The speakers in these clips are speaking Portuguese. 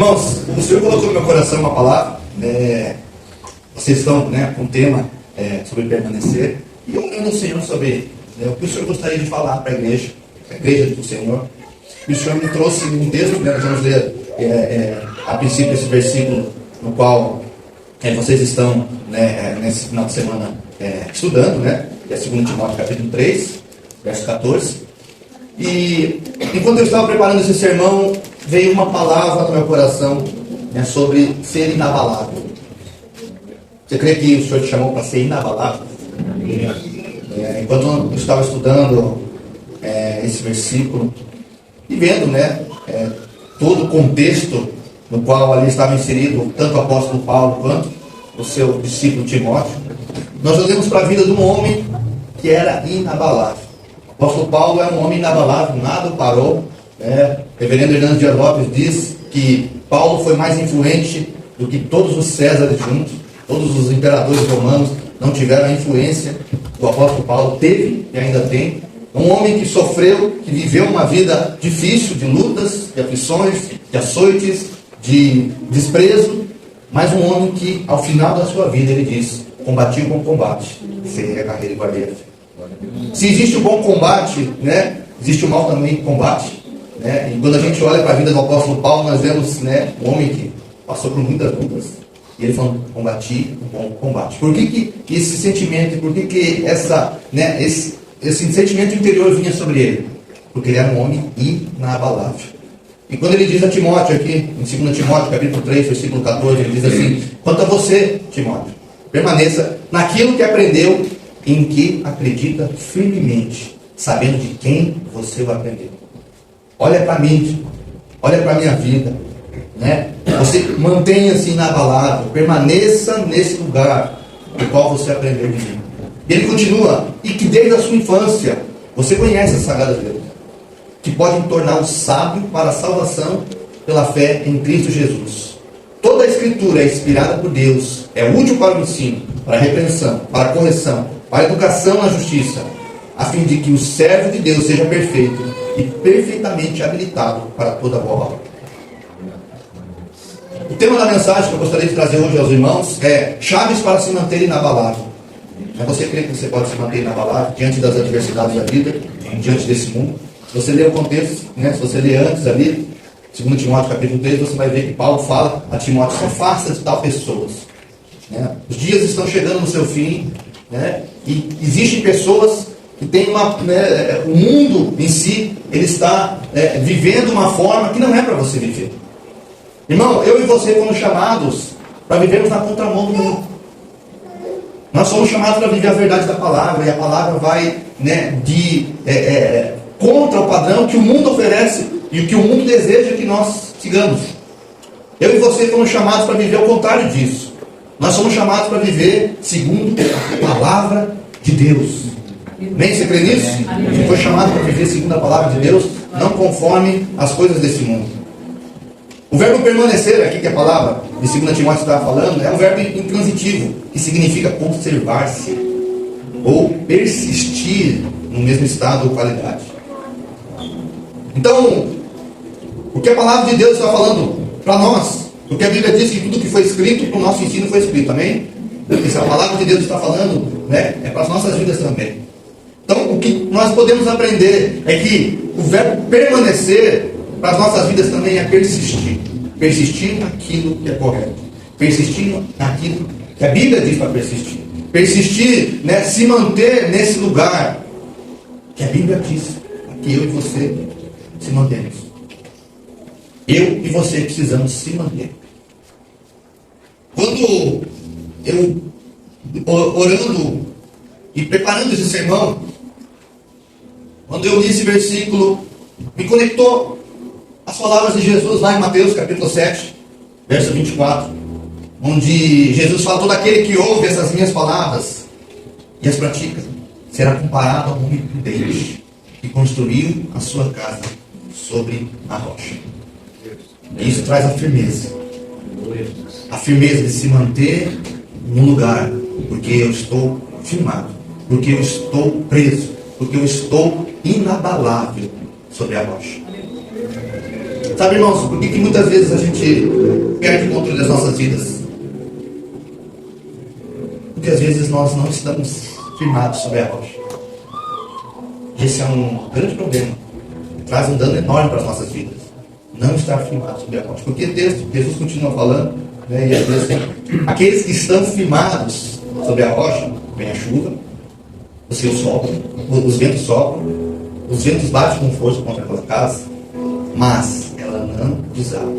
Irmãos, o Senhor colocou no meu coração uma palavra. Vocês estão com um tema sobre permanecer. E eu orando ao Senhor sobre o que o Senhor gostaria de falar para a igreja do Senhor. E o Senhor me trouxe um texto, nós vamos ler a princípio esse versículo no qual vocês estão nesse final de semana estudando, que é 2 Timóteo capítulo 3, verso 14. E enquanto eu estava preparando esse sermão, veio uma palavra no meu coração sobre ser inabalável. Você crê que o Senhor te chamou para ser inabalável? Enquanto eu estava estudando esse versículo e vendo todo o contexto no qual ali estava inserido tanto o apóstolo Paulo quanto o seu discípulo Timóteo, nós olhamos para a vida de um homem que era inabalável. O apóstolo Paulo é um homem inabalável, nada o parou. Reverendo Hernando Dias Lopes diz que Paulo foi mais influente do que todos os Césares juntos. Todos os imperadores romanos não tiveram a influência que o apóstolo Paulo teve e ainda tem. Um homem que sofreu, que viveu uma vida difícil, de lutas, de aflições, de açoites, de desprezo, mas um homem que ao final da sua vida ele diz: combati o bom combate, encerrei a carreira e guardei a fé. Se existe o bom combate, existe o mal também combate. E quando a gente olha para a vida do apóstolo Paulo, nós vemos um homem que passou por muitas lutas. E ele falou: combati o bom combate. Por que esse sentimento, por que esse sentimento interior vinha sobre ele? Porque ele era um homem inabalável. E quando ele diz a Timóteo aqui, em 2 Timóteo capítulo 3, versículo 14, ele diz assim: quanto a você, Timóteo, permaneça naquilo que aprendeu, em que acredita firmemente, sabendo de quem você o aprendeu. Olha para mim, olha para a minha vida, Você mantenha-se inabalável, permaneça nesse lugar do qual você aprendeu de mim. E ele continua: e que desde a sua infância você conhece as Sagradas Letras, que podem torná-lo sábio para a salvação pela fé em Cristo Jesus. Toda a Escritura é inspirada por Deus, é útil para o ensino, para a repreensão, para a correção, para a educação na justiça, a fim de que o servo de Deus seja perfeito e perfeitamente habilitado para toda boa obra. O tema da mensagem que eu gostaria de trazer hoje aos irmãos é chaves para se manter inabalável. Você crê que você pode se manter inabalável diante das adversidades da vida, diante desse mundo? Se você ler o contexto, se você ler antes ali, 2 Timóteo capítulo 3, você vai ver que Paulo fala a Timóteo: se afasta de tal pessoas. Os dias estão chegando no seu fim, e existem pessoas que têm o mundo em si, ele está vivendo uma forma que não é para você viver. Irmão, eu e você fomos chamados para vivermos na contramão do mundo. Nós somos chamados para viver a verdade da palavra, e a palavra vai contra o padrão que o mundo oferece e o que o mundo deseja que nós sigamos. Eu e você fomos chamados para viver ao contrário disso. Nós somos chamados para viver segundo a palavra de Deus. Bem, você crê nisso? A gente foi chamado para viver segundo a palavra de Deus, não conforme as coisas desse mundo. O verbo permanecer aqui, que a palavra de 2 Timóteo estava falando, é um verbo intransitivo, que significa conservar-se ou persistir no mesmo estado ou qualidade. Então, o que a palavra de Deus está falando para nós, porque a Bíblia diz que tudo que foi escrito, para o nosso ensino foi escrito, amém? Porque se a palavra de Deus está falando, é para as nossas vidas também. Então, o que nós podemos aprender é que o verbo permanecer para as nossas vidas também é persistir. Persistir naquilo que é correto. Persistir naquilo que a Bíblia diz para persistir. Persistir, se manter nesse lugar que a Bíblia diz que eu e você se mantemos. Eu e você precisamos se manter. Quando eu, orando e preparando esse sermão, quando eu li esse versículo, me conectou as palavras de Jesus lá em Mateus capítulo 7, verso 24, onde Jesus fala: todo aquele que ouve essas minhas palavras e as pratica será comparado a um homem prudente que construiu a sua casa sobre a rocha. E isso traz a firmeza de se manter no lugar, porque eu estou firmado, porque eu estou preso, porque eu estou inabalável sobre a rocha. Sabe, irmãos, por que muitas vezes a gente perde o controle das nossas vidas? Porque às vezes nós não estamos firmados sobre a rocha. Esse é um grande problema. Traz um dano enorme para as nossas vidas. Não estar firmado sobre a rocha. Porque o texto, Jesus continua falando, né, e diz assim, aqueles que estão firmados sobre a rocha, vem a chuva, os rios sopram, os ventos sopram, os ventos batem com força contra aquela casa, mas ela não desaba.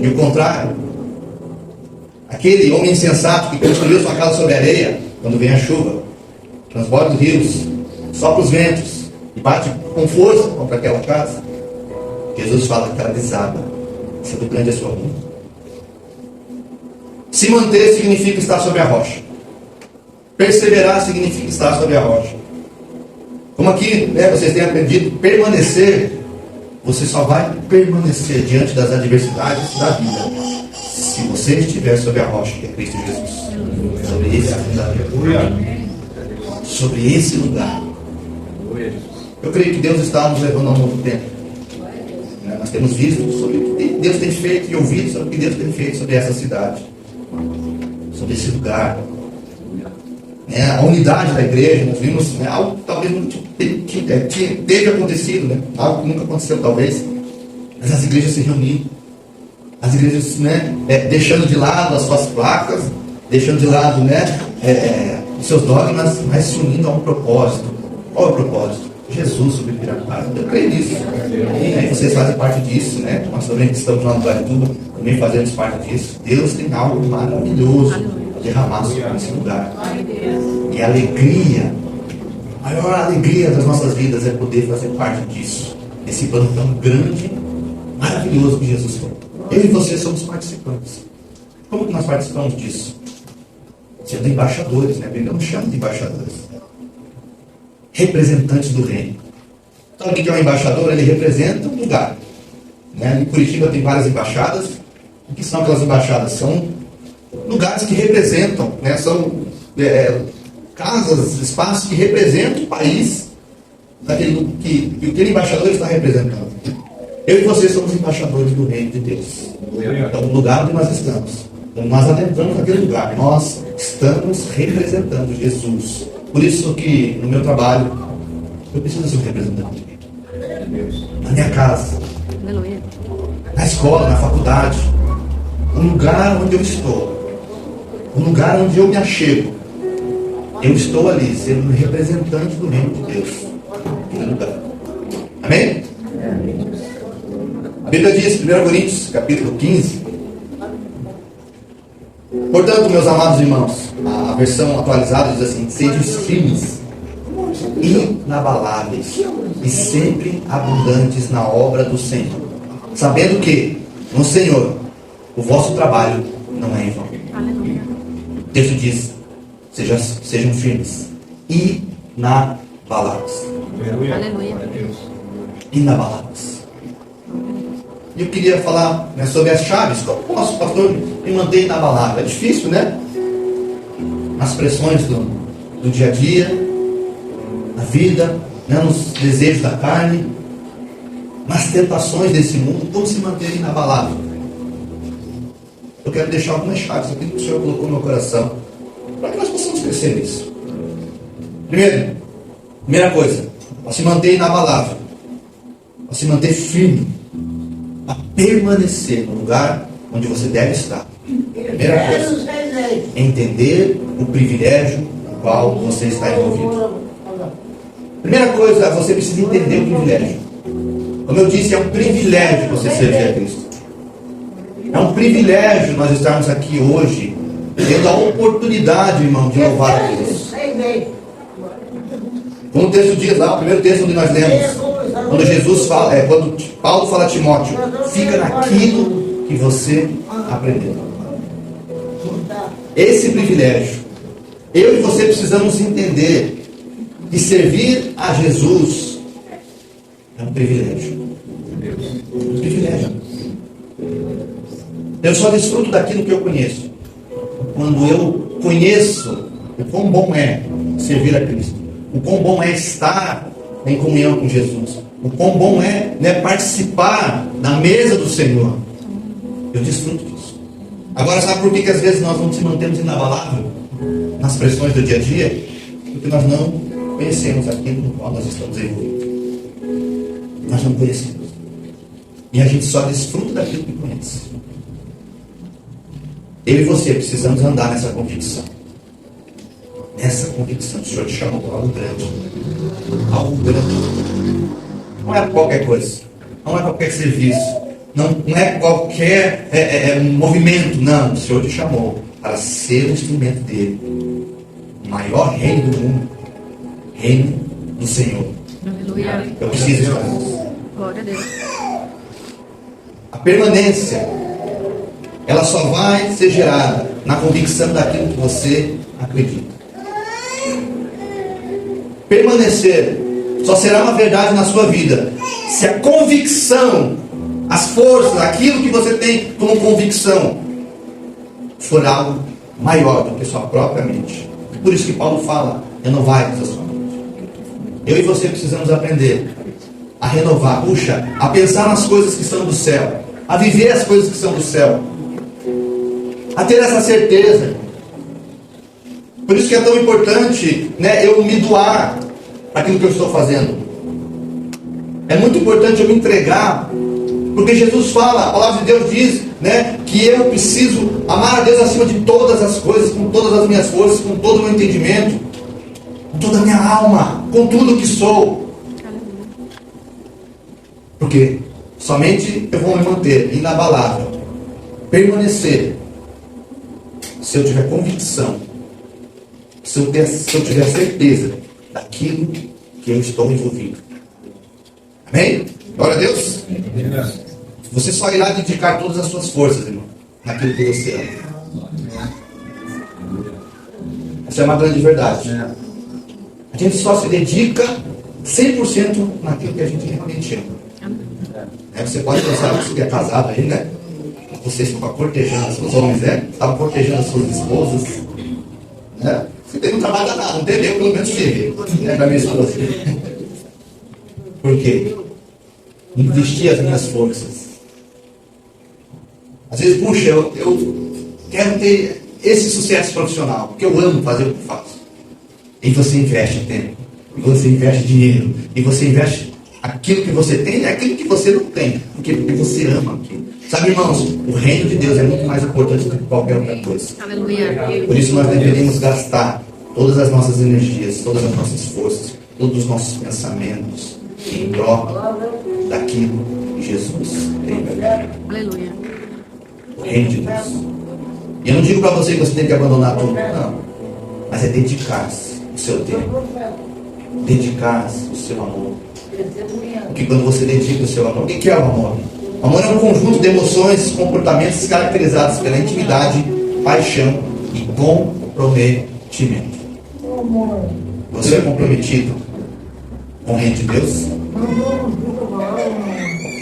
E o contrário, aquele homem insensato que construiu sua casa sobre a areia, quando vem a chuva, transborda os rios, sopra os ventos e bate com força contra aquela casa, Jesus fala que ela desaba, sendo grande a sua ruína. Se manter significa estar sobre a rocha. Perseverar significa estar sobre a rocha. Como aqui, né, vocês têm aprendido, permanecer, você só vai permanecer diante das adversidades da vida se você estiver sobre a rocha, que é Cristo Jesus. Sobre esse fundamento. Sobre esse lugar. Eu creio que Deus está nos levando a um novo tempo. Nós temos visto sobre o que Deus tem feito e ouvido sobre o que Deus tem feito sobre essa cidade, sobre esse lugar. A unidade da igreja, nós vimos, né, algo que talvez não teve acontecido, né, algo que nunca aconteceu talvez, mas as igrejas se reunindo, as igrejas, né, deixando de lado as suas placas, deixando de lado, né, os seus dogmas, mas se unindo a um propósito. Qual é o propósito? Jesus sobre Pirapara. Eu creio nisso. E aí vocês fazem parte disso, né? Nós também estamos lá no Guarituba, também fazemos parte disso. Deus tem algo maravilhoso a derramar sobre esse lugar. E a alegria, a maior alegria das nossas vidas é poder fazer parte disso. Esse plano tão grande, maravilhoso que Jesus tem. Eu e você somos participantes. Como que nós participamos disso? Sendo embaixadores, né? A Bíblia nos chama de embaixadores. Representantes do reino. Então, o que é um embaixador? Ele representa um lugar. Né? Em Curitiba tem várias embaixadas. O que são aquelas embaixadas? São lugares que representam, né? São casas, espaços que representam o país daquele, que aquele embaixador está representando. Eu e você somos embaixadores do reino de Deus. Então, o lugar onde nós estamos, quando nós adentramos naquele lugar, nós estamos representando Jesus. Por isso que no meu trabalho eu preciso ser um representante. Na minha casa, na escola, na faculdade, o lugar onde eu estou, o lugar onde eu me achego, eu estou ali sendo um representante do reino de Deus. Naquele lugar. Amém? A Bíblia diz, 1 Coríntios, capítulo 15. Portanto, meus amados irmãos, a versão atualizada diz assim: sede firmes, inabaláveis e sempre abundantes na obra do Senhor, sabendo que no Senhor o vosso trabalho não é em vão. O texto diz: sejam firmes, inabaláveis. Inabaláveis. E eu queria falar, né, sobre as chaves. Como o nosso pastor me mantém inabalável? É difícil, né? Nas pressões do dia a dia, na vida, né, nos desejos da carne, nas tentações desse mundo, como se manter inabalável? Eu quero deixar algumas chaves aqui que o Senhor colocou no meu coração, para que nós possamos crescer nisso. Primeira coisa, para se manter inabalável, para se manter firme, a permanecer no lugar onde você deve estar. Primeira coisa, entender o privilégio no qual você está envolvido. Primeira coisa, você precisa entender o privilégio. Como eu disse, é um privilégio você servir a Cristo. É um privilégio nós estarmos aqui hoje, tendo a oportunidade, irmão, de louvar a Deus. Como o texto diz lá, o primeiro texto onde nós lemos, quando Jesus fala, quando Paulo fala a Timóteo, fica naquilo que você aprendeu. Esse privilégio, eu e você precisamos entender que servir a Jesus é um privilégio. Um privilégio. Eu só desfruto daquilo que eu conheço quando eu conheço o quão bom é servir a Cristo, o quão bom é estar em comunhão com Jesus, o quão bom é, né, participar da mesa do Senhor. Eu desfruto disso. Agora, sabe por que às vezes nós não nos mantemos inabalável nas pressões do dia a dia? Porque nós não conhecemos aquilo no qual nós estamos envolvidos. Nós não conhecemos. E a gente só desfruta daquilo que conhece. Eu e você precisamos andar nessa convicção. Nessa convicção. O Senhor te chamou para algo grande. Algo grande. Não é qualquer coisa. Não é qualquer serviço. Não é qualquer movimento. Não. O Senhor te chamou para ser o instrumento dele. O maior reino do mundo. Reino do Senhor. Aleluia. Eu preciso estar nisso. Glória a Deus. A permanência, ela só vai ser gerada na convicção daquilo que você acredita. Permanecer só será uma verdade na sua vida se a convicção, as forças, aquilo que você tem como convicção for algo maior do que sua própria mente. Por isso que Paulo fala: renovai-vos a sua mente. Eu e você precisamos aprender a renovar, a pensar nas coisas que são do céu, a viver as coisas que são do céu, a ter essa certeza. Por isso que é tão importante, né, eu me doar para aquilo que eu estou fazendo. É muito importante eu me entregar, porque Jesus fala, a palavra de Deus diz, né, que eu preciso amar a Deus acima de todas as coisas, com todas as minhas forças, com todo o meu entendimento, com toda a minha alma, com tudo que sou. Porque somente eu vou me manter inabalável, permanecer, se eu tiver convicção, se eu tiver certeza daquilo que eu estou envolvido. Amém? Glória a Deus. Você só irá dedicar todas as suas forças, irmão, naquilo que você ama. Essa é uma grande verdade. A gente só se dedica 100% naquilo que a gente realmente ama. Você pode pensar que você é casado aí, né? Vocês ficam cortejando as suas homens, né? Estavam cortejando as suas esposas, né? Você não trabalha nada, não entendeu? Pelo menos teve, né? Para minha esposa. Por quê? Investir as minhas forças. Às vezes, puxa, eu quero ter esse sucesso profissional, porque eu amo fazer o que faço. E você investe tempo, e você investe dinheiro, e você investe aquilo que você tem e aquilo que você não tem. Porque você ama aquilo. Sabe, irmãos, o reino de Deus é muito mais importante do que qualquer outra coisa. Aleluia. Por isso nós deveríamos gastar todas as nossas energias, todas as nossas forças, todos os nossos pensamentos em prol daquilo que Jesus tem para ver. Aleluia. O reino de Deus. E eu não digo para você que você tem que abandonar tudo, não. Mas é dedicar-se o seu tempo, dedicar-se o seu amor. Porque quando você dedica o seu amor, o que é o amor? O amor é um conjunto de emoções e comportamentos caracterizados pela intimidade, paixão e comprometimento. Você é comprometido com o reino de Deus?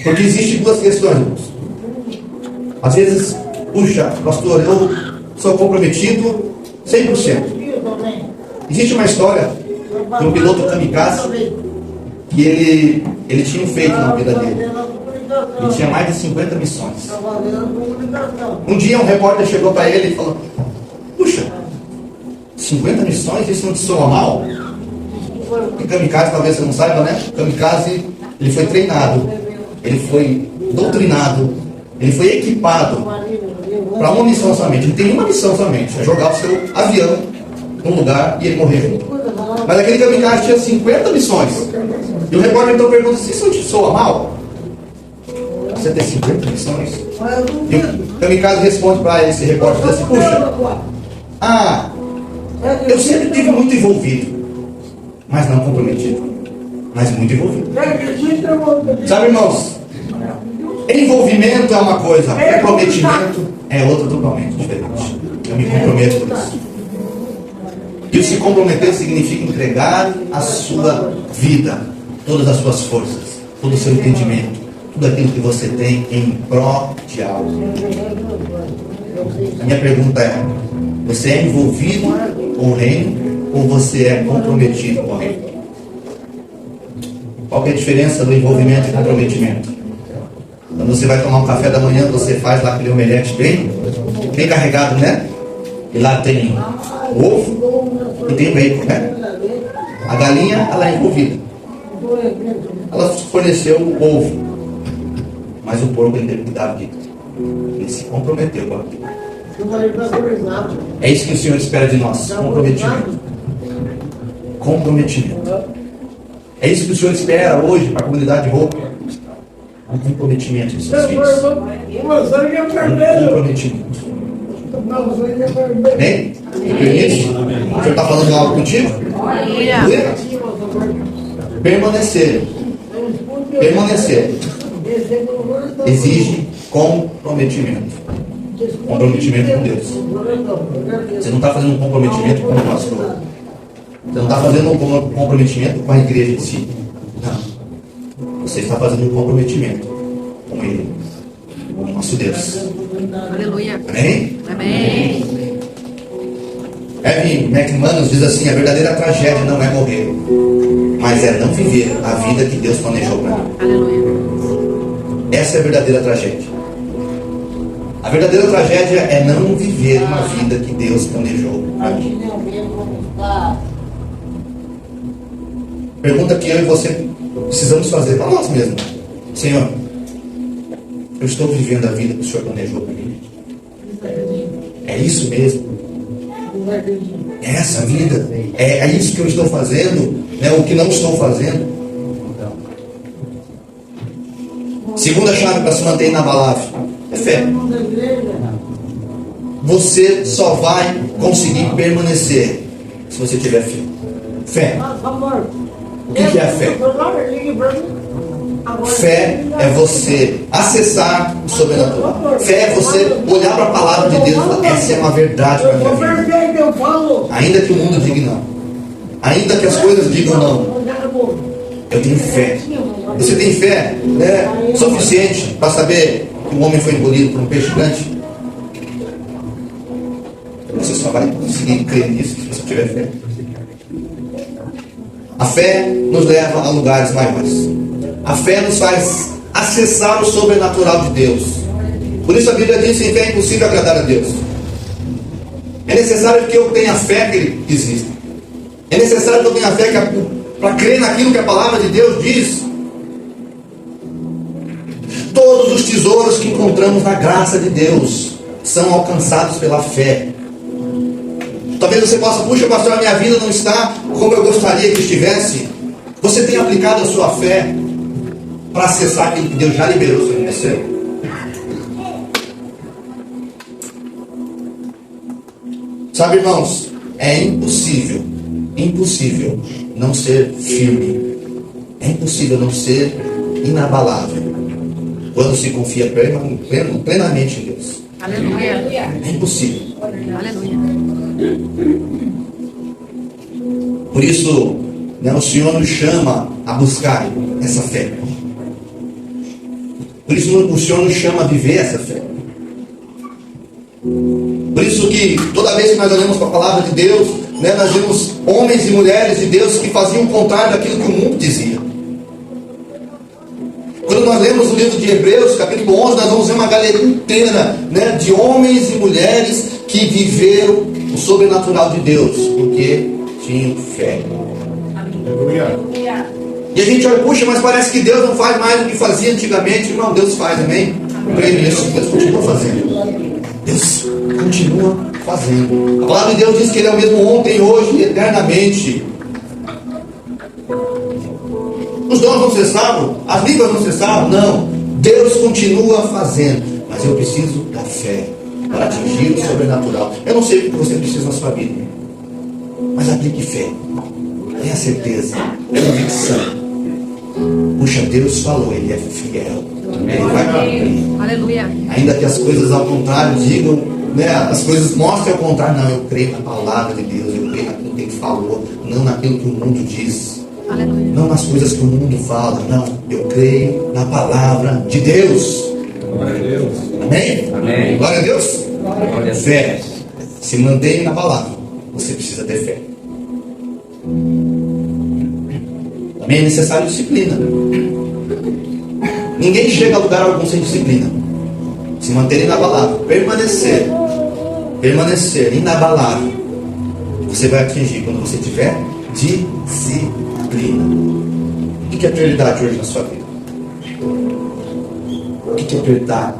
Porque existem duas questões, irmãos. Às vezes, puxa, pastor, eu sou comprometido 100%. Existe uma história de um piloto kamikaze que ele tinha feito na vida dele. Ele tinha mais de 50 missões. Um dia um repórter chegou para ele e falou: puxa, 50 missões, isso não te soa mal? E kamikaze, talvez você não saiba, né? Kamikaze, ele foi treinado, ele foi doutrinado, ele foi equipado para uma missão somente. Ele tem uma missão somente: é jogar o seu avião num lugar e ele morrer junto. Mas aquele kamikaze tinha 50 missões. E o repórter então pergunta: se isso não te soa mal? Você tem 50 missões? E o kamikaze responde para esse repórter: diz assim, puxa, eu sempre estive muito envolvido, mas não comprometido, mas muito envolvido. Sabe, irmãos, envolvimento é uma coisa, comprometimento é outra totalmente diferente. Eu me comprometo com isso. E se comprometer significa entregar a sua vida, todas as suas forças, todo o seu entendimento, tudo aquilo que você tem em prol de algo. A minha pergunta é: você é envolvido com o reino ou você é comprometido com o reino? Qual que é a diferença do envolvimento e comprometimento? Quando você vai tomar um café da manhã, você faz lá aquele omelete bem carregado, né? E lá tem ovo e tem bacon, né? A galinha, ela é envolvida. Ela forneceu o ovo. Mas o porco, ele teve que dar a vida. Ele se comprometeu com a vida. É isso que o Senhor espera de nós. Comprometimento. Comprometimento. É isso que o Senhor espera hoje para a comunidade Roupa. Um comprometimento dos seus filhos. Um comprometimento. Amém? Permite? O Senhor está falando algo contigo? Aleluia. Permanecer. Permanecer. Exige comprometimento. Comprometimento com Deus. Você não está fazendo um comprometimento com o pastor. Você não está fazendo um comprometimento com a igreja em si. Não. Você está fazendo um comprometimento com Ele, com o nosso Deus. Aleluia. Amém? Amém. Evan McManus diz assim: a verdadeira tragédia não é morrer, mas é não viver a vida que Deus planejou para mim. Aleluia. Essa é a verdadeira tragédia. A verdadeira tragédia é não viver uma vida que Deus planejou para mim. Pergunta que eu e você precisamos fazer para nós mesmos: Senhor, eu estou vivendo a vida que o Senhor planejou para mim? É isso mesmo? É essa a vida? É isso que eu estou fazendo? Né? O que não estou fazendo? Segunda chave para se manter inabalável é fé. Você só vai conseguir permanecer se você tiver fé. Fé. O que é a fé? Fé é você acessar o sobrenatural. Fé é você olhar para a palavra de Deus e falar: essa é uma verdade para a minha vida. Ainda que o mundo diga não, ainda que as coisas digam não, eu tenho fé. Você tem fé, né, suficiente para saber que um homem foi engolido por um peixe grande? Você só vai conseguir crer nisso se você tiver fé. A fé nos leva a lugares maiores. A fé nos faz acessar o sobrenatural de Deus. Por isso a Bíblia diz: sem fé é impossível agradar a Deus. É necessário que eu tenha fé que Ele existe. É necessário que eu tenha fé para crer naquilo que a palavra de Deus diz. Todos os tesouros que encontramos na graça de Deus são alcançados pela fé. Talvez você possa: puxa, pastor, a minha vida não está como eu gostaria que estivesse. Você tem aplicado a sua fé para acessar aquilo que Deus já liberou sobre você? Sabe, irmãos, é impossível não ser firme. É impossível não ser inabalável quando se confia plenamente em Deus. Aleluia. É impossível. Aleluia. Por isso, né, o Senhor nos chama a buscar essa fé. Por isso o Senhor nos chama a viver essa fé. Por isso que toda vez que nós olhamos para a palavra de Deus, né, nós vemos homens e mulheres de Deus que faziam o contrário daquilo que o mundo dizia. Quando nós lemos o livro de Hebreus, capítulo 11, nós vamos ver uma galeria inteira, né, de homens e mulheres que viveram o sobrenatural de Deus, porque tinham fé. E a gente olha: puxa, mas parece que Deus não faz mais do que fazia antigamente. Irmão, Deus faz, amém? Creio nisso, Deus continua fazendo. Deus continua fazendo. A palavra de Deus diz que Ele é o mesmo ontem, hoje e eternamente. Os dons não cessaram, as línguas não cessaram, não. Deus continua fazendo, mas eu preciso da fé para atingir o sobrenatural. Eu não sei o que você precisa na sua vida, mas aplique fé. Tenha certeza, convicção. Puxa, Deus falou, Ele é fiel. Ele vai cumprir. Aleluia. Ainda que as coisas ao contrário digam, né, as coisas mostrem ao contrário. Não, eu creio na palavra de Deus, eu creio naquilo que Ele falou, não naquilo que o mundo diz. Aleluia. Não nas coisas que o mundo fala, não. Eu creio na palavra de Deus. Glória a Deus. Amém? Amém. Glória a Deus. Glória a Deus. Fé. Se mantenha na palavra. Você precisa ter fé. Também é necessário disciplina. Ninguém chega a lugar algum sem disciplina. Se manter inabalável, permanecer inabalável, você vai atingir quando você tiver disciplina. O que é prioridade hoje na sua vida? O que é prioridade?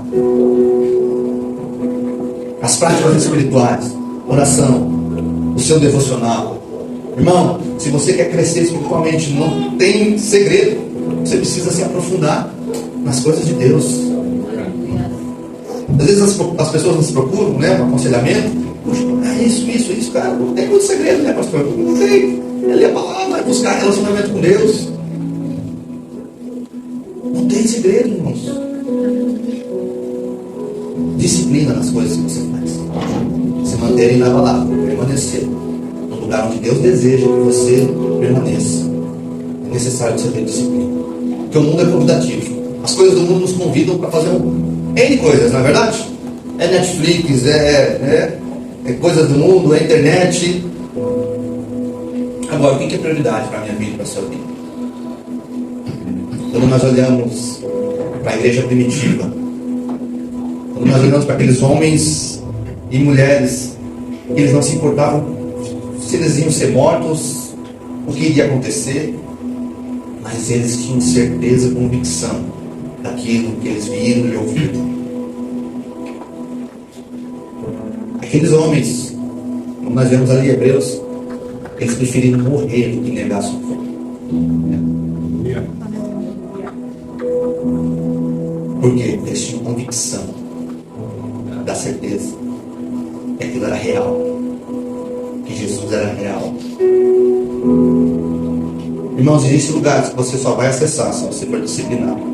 As práticas espirituais, oração, o seu devocional. Irmão, se você quer crescer espiritualmente, não tem segredo. Você precisa se aprofundar nas coisas de Deus. Às vezes as pessoas nos procuram, né, um aconselhamento. Puxa, isso, cara, não tem muito segredo, né, pastor? Não tem. É ler a palavra, é buscar relacionamento com Deus. Não tem segredo, irmãos. Disciplina nas coisas que você faz. Se manter inabalável, permanecer no lugar onde Deus deseja que você permaneça. É necessário você ter disciplina. Porque o mundo é convidativo. As coisas do mundo nos convidam para fazer N coisas, não é verdade? É Netflix, é coisas do mundo, é internet. Agora, o que é prioridade para a minha vida e para a sua vida? Quando nós olhamos para a igreja primitiva, quando nós olhamos para aqueles homens e mulheres, eles não se importavam se eles iam ser mortos, o que iria acontecer, mas eles tinham certeza, convicção daquilo que eles viram e ouviram. Aqueles homens, como nós vemos ali em Hebreus, eles preferiram morrer do que negar sua fé. Por quê? Porque eles tinham convicção da certeza que aquilo era real, que Jesus era real. Irmãos, existem lugares que você só vai acessar se você for disciplinado.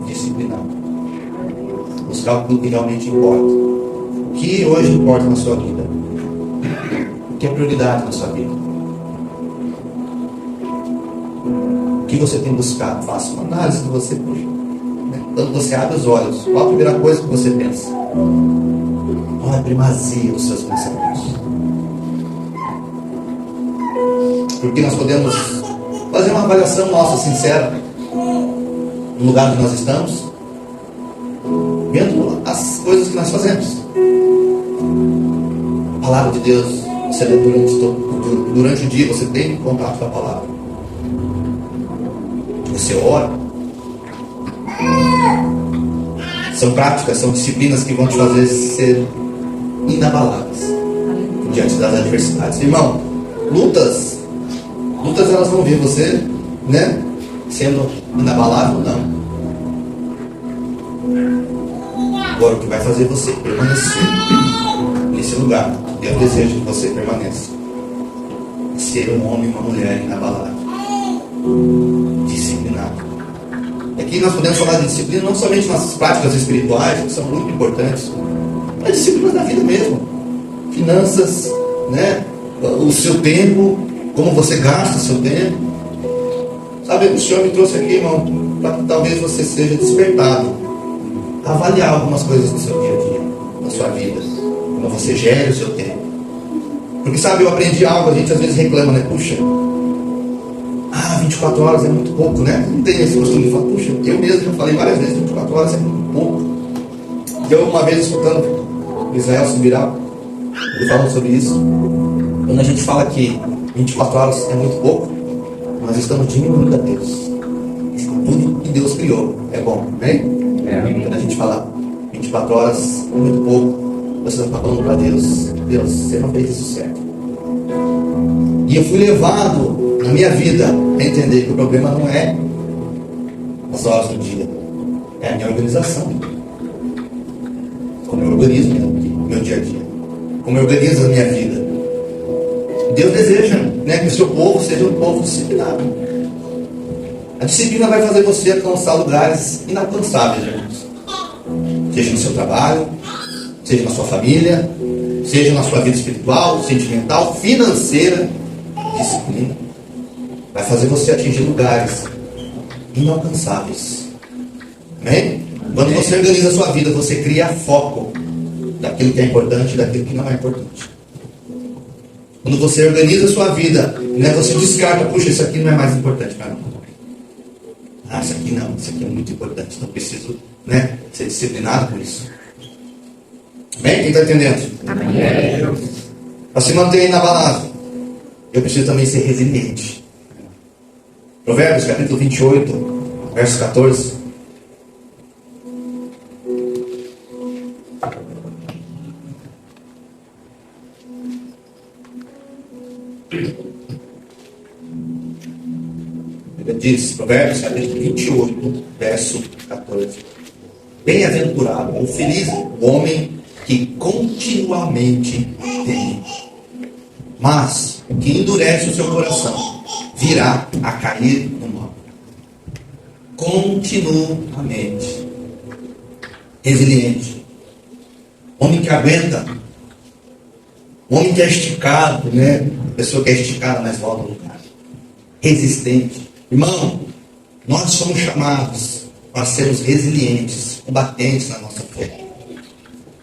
Disciplinado. Buscar aquilo que realmente importa. O que hoje importa na sua vida? O que é prioridade na sua vida? O que você tem buscado? Faça uma análise de você, puxa. Quando você abre os olhos, qual a primeira coisa que você pensa? Qual é a primazia dos seus pensamentos? Porque nós podemos fazer uma avaliação nossa sincera no lugar onde nós estamos, vendo as coisas que nós fazemos. A palavra de Deus, você lê durante o dia, você tem contato com a palavra. Você ora. São práticas, são disciplinas que vão te fazer ser inabaláveis diante das adversidades. Irmão, lutas elas vão ver você, né, sendo inabalável, não. Agora, o que vai fazer você permanecer nesse lugar, Deus deseja que você permaneça. Ser um homem e uma mulher inabalável, disciplinado. Aqui nós podemos falar de disciplina não somente nas práticas espirituais, que são muito importantes, mas disciplinas da vida mesmo. Finanças, né? O seu tempo, como você gasta o seu tempo. Sabe, o Senhor me trouxe aqui, irmão, para que talvez você seja despertado a avaliar algumas coisas no seu dia a dia, na sua vida, como você gera o seu tempo. Porque, sabe, eu aprendi algo, a gente às vezes reclama, né? Puxa, 24 horas é muito pouco, né? Não tem esse costume de falar, puxa, eu mesmo já falei várias vezes, 24 horas é muito pouco. Eu uma vez escutando o Israel Subirá, ele falando sobre isso, quando a gente fala que 24 horas é muito pouco, nós estamos diminuindo a Deus. Tudo que Deus criou é bom, né? Quando a gente fala 24 horas é muito pouco, você está falando para Deus, Deus, você não fez isso certo. E eu fui levado na minha vida a entender que o problema não é as horas do dia, é a minha organização. Como eu organizo meu dia a dia, como eu organizo a minha vida. Deus deseja, né, que o seu povo seja um povo disciplinado. A disciplina vai fazer você alcançar lugares inalcançáveis, irmãos. Seja no seu trabalho, seja na sua família, seja na sua vida espiritual, sentimental, financeira. Disciplina vai fazer você atingir lugares inalcançáveis. Amém? Quando você organiza a sua vida, você cria foco daquilo que é importante e daquilo que não é importante. Quando você organiza a sua vida, né, você descarta, puxa, isso aqui não é mais importante para mim. Ah, isso aqui não, isso aqui é muito importante, então preciso, né, ser disciplinado por isso. Amém? Quem está entendendo? Amém. Para se manter inabalável, eu preciso também ser resiliente. Provérbios capítulo 28, verso 14. Ele diz, Provérbios capítulo 28, verso 14. Bem-aventurado ou feliz o homem que continuamente teme, mas o que endurece o seu coração virá a cair no mal. Continuamente resiliente, homem que aguenta, homem que é esticado, né? Pessoa que é esticada, mas volta no lugar. Resistente. Irmão, nós somos chamados para sermos resilientes, combatentes na nossa fé.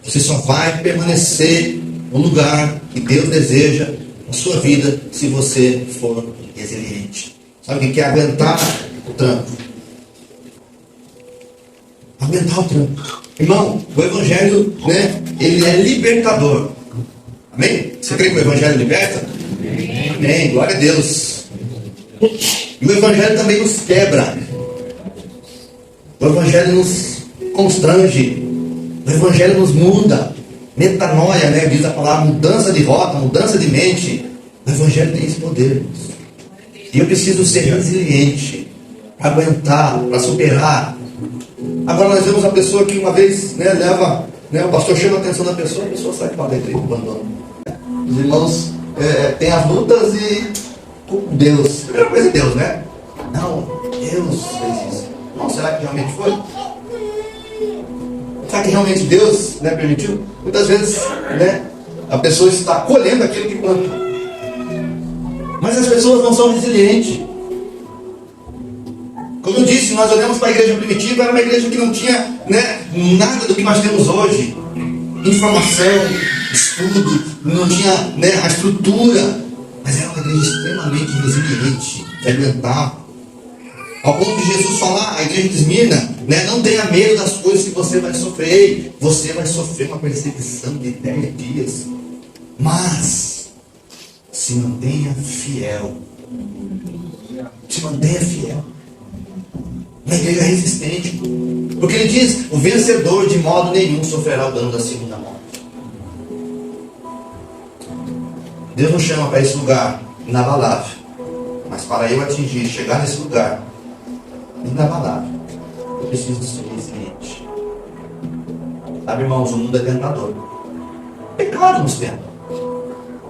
Você só vai permanecer no lugar que Deus deseja na sua vida se você for resiliente. Sabe o que é aguentar o tranco? Aguentar o tranco. Irmão, o Evangelho, né, ele é libertador. Amém? Você crê que o Evangelho liberta? Amém. Glória a Deus. E o Evangelho também nos quebra. O Evangelho nos constrange. O Evangelho nos muda. Metanoia, né? Diz a palavra mudança de rota, mudança de mente. O Evangelho tem esse poder. E eu preciso ser resiliente, para aguentar, para superar. Agora nós vemos a pessoa que uma vez, né, leva, né, o pastor chama a atenção da pessoa, a pessoa sai para dentro e abandona. Os irmãos têm as lutas e Deus. Primeira coisa é Deus, né? Não, Deus fez isso. Não, será que realmente foi? Será que realmente Deus, né, permitiu? Muitas vezes, né, a pessoa está colhendo aquilo que planta. Mas as pessoas não são resilientes. Como eu disse, nós olhamos para a igreja primitiva, era uma igreja que não tinha, né, nada do que nós temos hoje. Informação, estudo, não tinha, né, a estrutura. Mas era uma igreja extremamente resiliente, que aguentava. Ao ponto de Jesus falar, a igreja de Esmirna, né, não tenha medo das coisas que você vai sofrer. Você vai sofrer uma perseguição de 10 dias. Mas se mantenha fiel. Se mantenha fiel. Uma igreja resistente. Porque ele diz, o vencedor de modo nenhum sofrerá o dano da segunda morte. Deus nos chama para esse lugar inabalável. Mas para eu atingir, chegar nesse lugar inabalável, eu preciso ser resiliente. Sabe, irmãos, o mundo é tentador. O pecado nos tenta.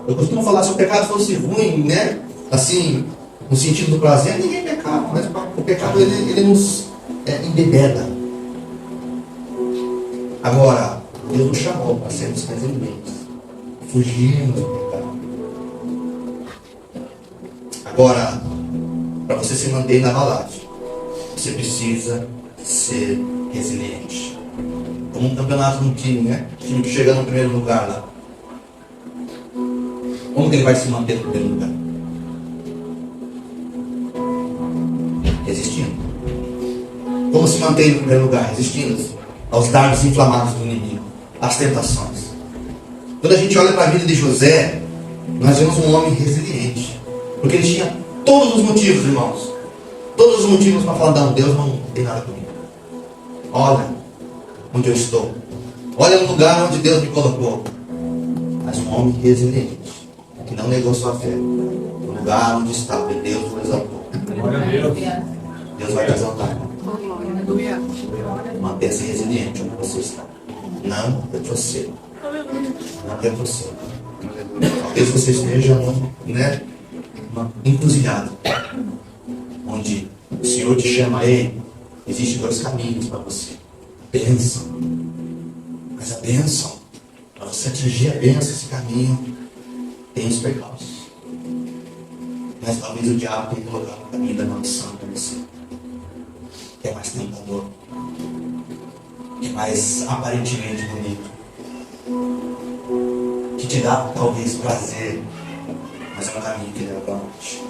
Eu costumo falar, se o pecado fosse ruim, né? Assim, no sentido do prazer, ninguém pecava. Mas o pecado, ele nos embebeda. Agora, Deus nos chamou para sermos resilientes. Fugirmos do pecado. Agora, para você se manter inabalável, você precisa ser resiliente. Como um campeonato no time, né? O time que chega no primeiro lugar lá. Como que ele vai se manter no primeiro lugar? Resistindo. Como se mantém no primeiro lugar? Resistindo aos dardos inflamados do inimigo, às tentações. Quando a gente olha para a vida de José, nós vemos um homem resiliente. Porque ele tinha todos os motivos, irmãos. Todos os motivos para falar, não, Deus não tem nada comigo. Olha onde eu estou. Olha no lugar onde Deus me colocou. Mas um homem resiliente, que não negou sua fé. No lugar onde estava, Deus o exaltou. Glória a Deus. Deus vai te exaltar, irmão. Aleluia. Mantenha-se resiliente onde você está. Não retroceda. Não retroceda. Talvez você esteja numa encruzilhada, onde o Senhor te chama, ei, existem 2 caminhos para você. A bênção. Mas a bênção, para você atingir a bênção, esse caminho tem os percalços. Mas talvez o diabo tenha colocado o caminho da maldição para você, que é mais tentador, que é mais aparentemente bonito, que te dá talvez prazer, mas é um caminho que leva para a morte.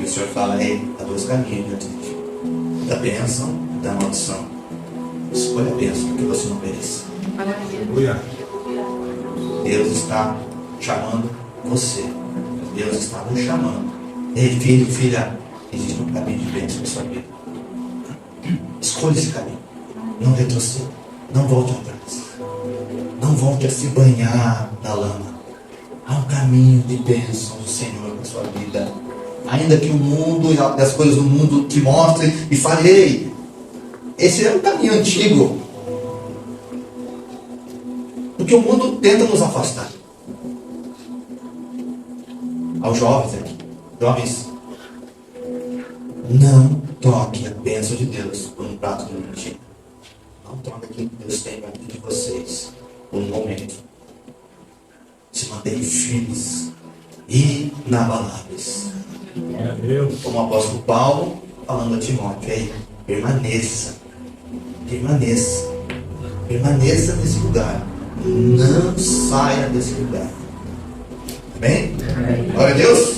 E o Senhor fala, há dois caminhos diante de ti. Da bênção e da maldição. Escolha a bênção, porque você não pereça. Aleluia. Deus está chamando você. Deus está nos chamando. Ei, filho, filha, existe um caminho de bênção na sua vida. Escolha esse caminho. Não retroceda. Não volte atrás. Não volte a se banhar na lama. Há um caminho de bênção do Senhor na sua vida. Ainda que o mundo e as coisas do mundo te mostrem e falem, ei, esse é um caminho antigo. Porque o mundo tenta nos afastar. Aos jovens aqui, jovens, não toque a bênção de Deus por um prato de mentira. Não toque aquilo que Deus tem para vida de vocês por um momento. Se mantenham firmes e inabaláveis. Como o apóstolo Paulo falando a Timóteo, ei, permaneça nesse lugar, não saia desse lugar. Amém? Glória a Deus.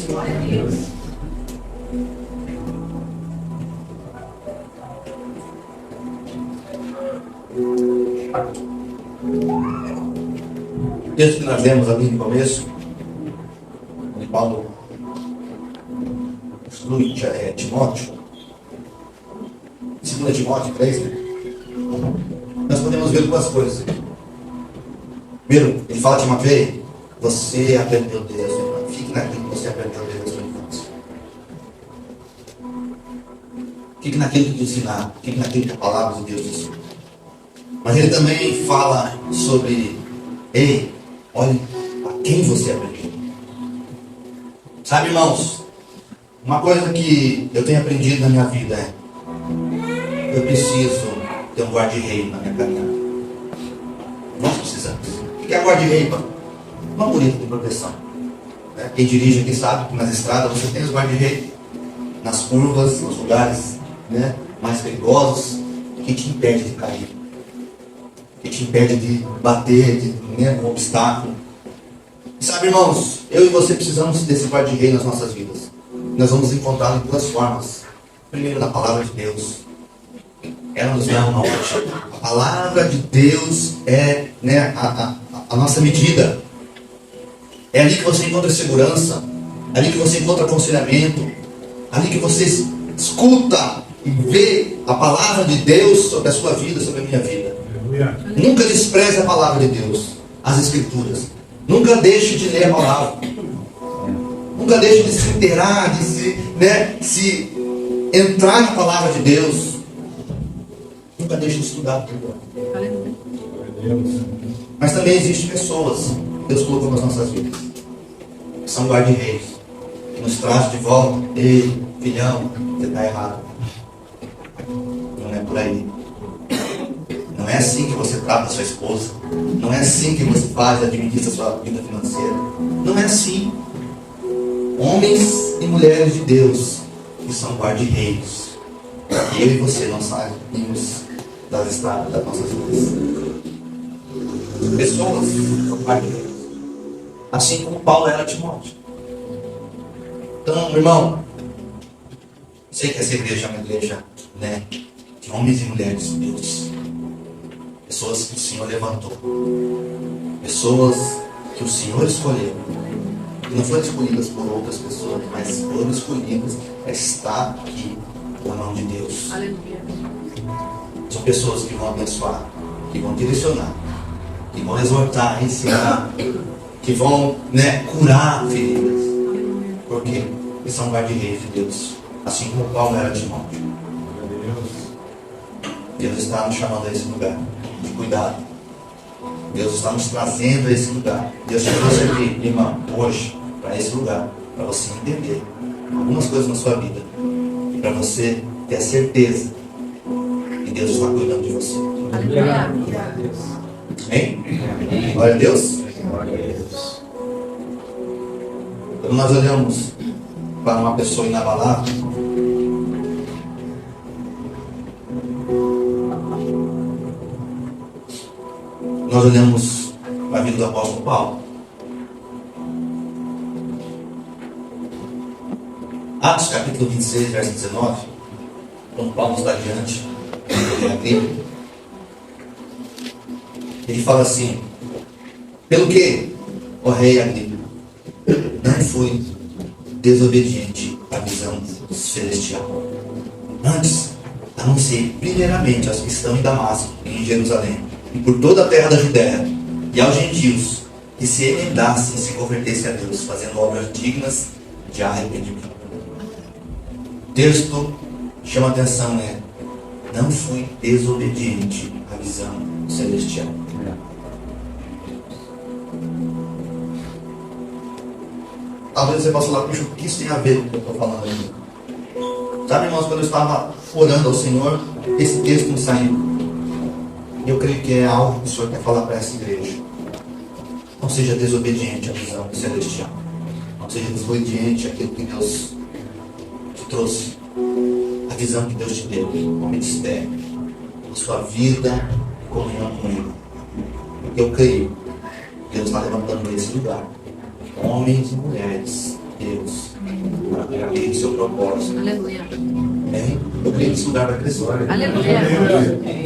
O texto que nós lemos ali no começo, onde Paulo instrui Timóteo, 2 Timóteo 3, né? Nós podemos ver duas coisas aqui. Primeiro, ele fala a Timóteo, você aprendeu Deus, irmão. Fique naquilo que você aprendeu desde a sua infância. Fique naquilo que te ensinar, fique naquilo que a palavra de Deus ensina. Mas ele também fala sobre, ei, olhe a quem você aprendeu. Sabe, irmãos, uma coisa que eu tenho aprendido na minha vida é, eu preciso ter um guarda-reio na minha caminhada. Nós precisamos. O que é guarda-reio? Uma bonita de proteção. Quem dirige aqui sabe que nas estradas você tem os guarda-reio, nas curvas, nos lugares, né, mais perigosos, que te impede de cair, que te impede de bater, de um obstáculo. E sabe, irmãos, eu e você precisamos desse guarda-reio nas nossas vidas. Nós vamos encontrá-lo de duas formas. Primeiro, na palavra de Deus. Ela nos dá uma norte. A palavra de Deus é, né, a nossa medida. É ali que você encontra segurança. É ali que você encontra aconselhamento. É ali que você escuta e vê a palavra de Deus sobre a sua vida, sobre a minha vida. Nunca despreze a palavra de Deus, as Escrituras. Nunca deixe de ler a palavra. Nunca deixe de se inteirar, de se entrar na palavra de Deus. Nunca deixe de estudar tudo. Mas também existem pessoas que Deus colocou nas nossas vidas, que são guarda-reis, que nos traz de volta. Ei, filhão, você está errado. Não é por aí. Não é assim que você trata a sua esposa. Não é assim que você faz, administra a sua vida financeira. Não é assim. Homens e mulheres de Deus que são guarda-reis. Eu e você não saímos das estradas das nossas vidas. Pessoas que são guarda-reis. Assim como Paulo era Timóteo. Então, irmão, sei que essa igreja é uma igreja, né, de homens e mulheres de Deus. Pessoas que o Senhor levantou. Pessoas que o Senhor escolheu. Que não foram escolhidas por outras pessoas, mas foram escolhidas para estar aqui na mão de Deus. Aleluia. São pessoas que vão abençoar, que vão direcionar, que vão exortar, ensinar, que vão, né, curar feridas. Por quê? Porque são guarda-reis de Deus. Assim como Paulo era Timóteo. Deus está nos chamando a esse lugar de cuidado. Deus está nos trazendo a esse lugar. Deus te trouxe aqui, irmão, hoje, para esse lugar, para você entender algumas coisas na sua vida e para você ter a certeza que Deus está cuidando de você. Aleluia. Amém? Glória a Deus. Quando nós olhamos para uma pessoa inabalável, nós olhamos para a vida do apóstolo Paulo. Atos capítulo 26, verso 19, quando Paulo está diante de Agripa, ele fala assim: pelo que, ó rei Agripa, não fui desobediente à visão celestial. Antes, anunciei primeiramente aos que estão em Damasco e em Jerusalém, e por toda a terra da Judéia, e aos gentios, que se emendassem e se convertessem a Deus, fazendo obras dignas de arrependimento. O texto que chama a atenção não fui desobediente à visão celestial. Talvez você possa falar, puxa, o que isso tem a ver com o que eu estou falando aqui? Sabe, irmãos, quando eu estava orando ao Senhor, esse texto me saiu. E eu creio que é algo que o Senhor quer falar para essa igreja. Não seja desobediente à visão celestial. Não seja desobediente àquilo que Deus te trouxe. A visão que Deus te deu, o ministério, a sua vida em comunhão com Ele. Eu creio que Deus está levantando nesse lugar homens e mulheres, Deus, para cumprir o seu propósito. Aleluia. Eu creio que esse lugar vai crescer. Aleluia.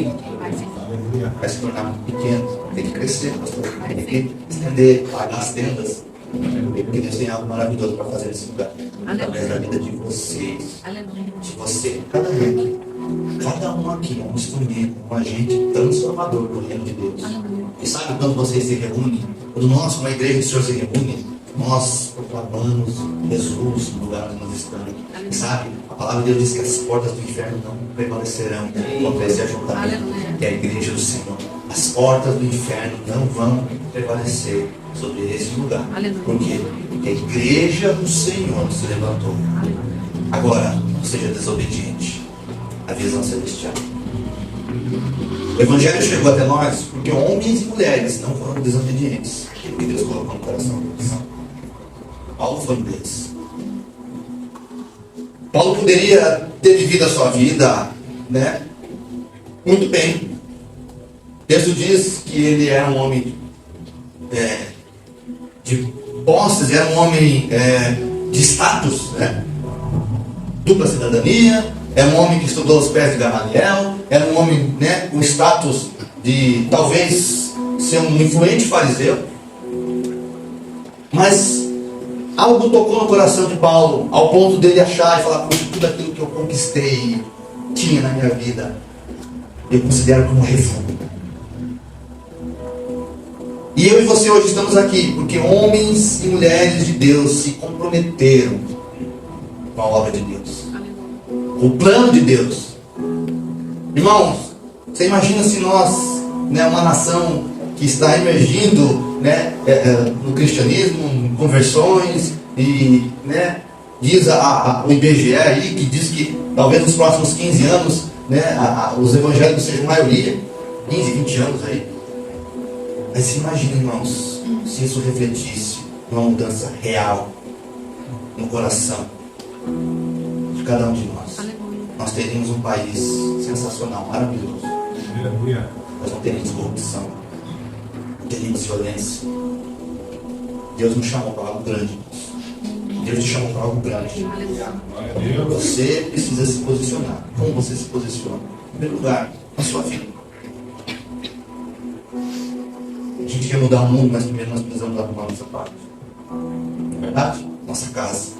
Vai se tornar muito pequeno. Tem que crescer, pastor. Tem que estender, pagar as tendas. Porque Deus tem algo maravilhoso para fazer nesse lugar. Através da vida de vocês. Aleluia. De você, cada um aqui é um instrumento, um agente transformador do reino de Deus. E sabe quando vocês se reúnem? Quando nós, como a igreja do Senhor, se reúne, nós proclamamos Jesus no lugar onde nós estamos. E sabe, a palavra de Deus diz que as portas do inferno não prevalecerão contra esse ajuntamento, que é a igreja do Senhor. As portas do inferno não vão prevalecer sobre esse lugar. Por quê? Porque a igreja do Senhor se levantou. Agora, não seja desobediente à visão celestial. O Evangelho chegou até nós porque homens e mulheres não foram desobedientes. O que Deus colocou no coração deles. Paulo foi um deles. Paulo poderia ter vivido a sua vida, né? Muito bem. O texto diz que ele era um homem de posses, era um homem de status, né? Dupla cidadania, era um homem que estudou aos pés de Gamaliel, era um homem, né, com status de talvez ser um influente fariseu. Mas algo tocou no coração de Paulo, ao ponto dele achar e falar: puxa, tudo aquilo que eu conquistei, tinha na minha vida, eu considero como refúgio. E eu e você hoje estamos aqui porque homens e mulheres de Deus se comprometeram com a obra de Deus, com o plano de Deus. Irmãos, você imagina se nós, né, uma nação que está emergindo, né, no cristianismo, em conversões, e, né, diz o IBGE aí, que diz que talvez nos próximos 15 anos, né, os evangélicos sejam maioria, 15, 20 anos aí. Mas se imagina, irmãos, se isso refletisse uma mudança real no coração de cada um de nós. Nós teríamos um país sensacional, maravilhoso. Nós não teríamos corrupção, não teríamos violência. Deus nos chamou para algo grande. Deus te chamou para algo grande. Você precisa se posicionar. Como você se posiciona? Em primeiro lugar, na sua vida. A gente quer mudar o mundo, mas primeiro nós precisamos arrumar nossa parte. Não é verdade? Nossa casa,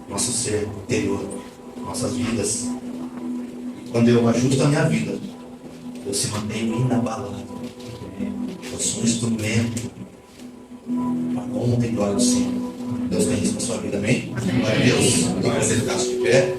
nosso ser interior, nossas vidas. Quando eu ajusto a minha vida, eu se mantenho inabalável. Eu sou um instrumento para a honra e glória do Senhor. Deus tem isso na sua vida, amém? Glória a Deus. Tem que você ficar de pé.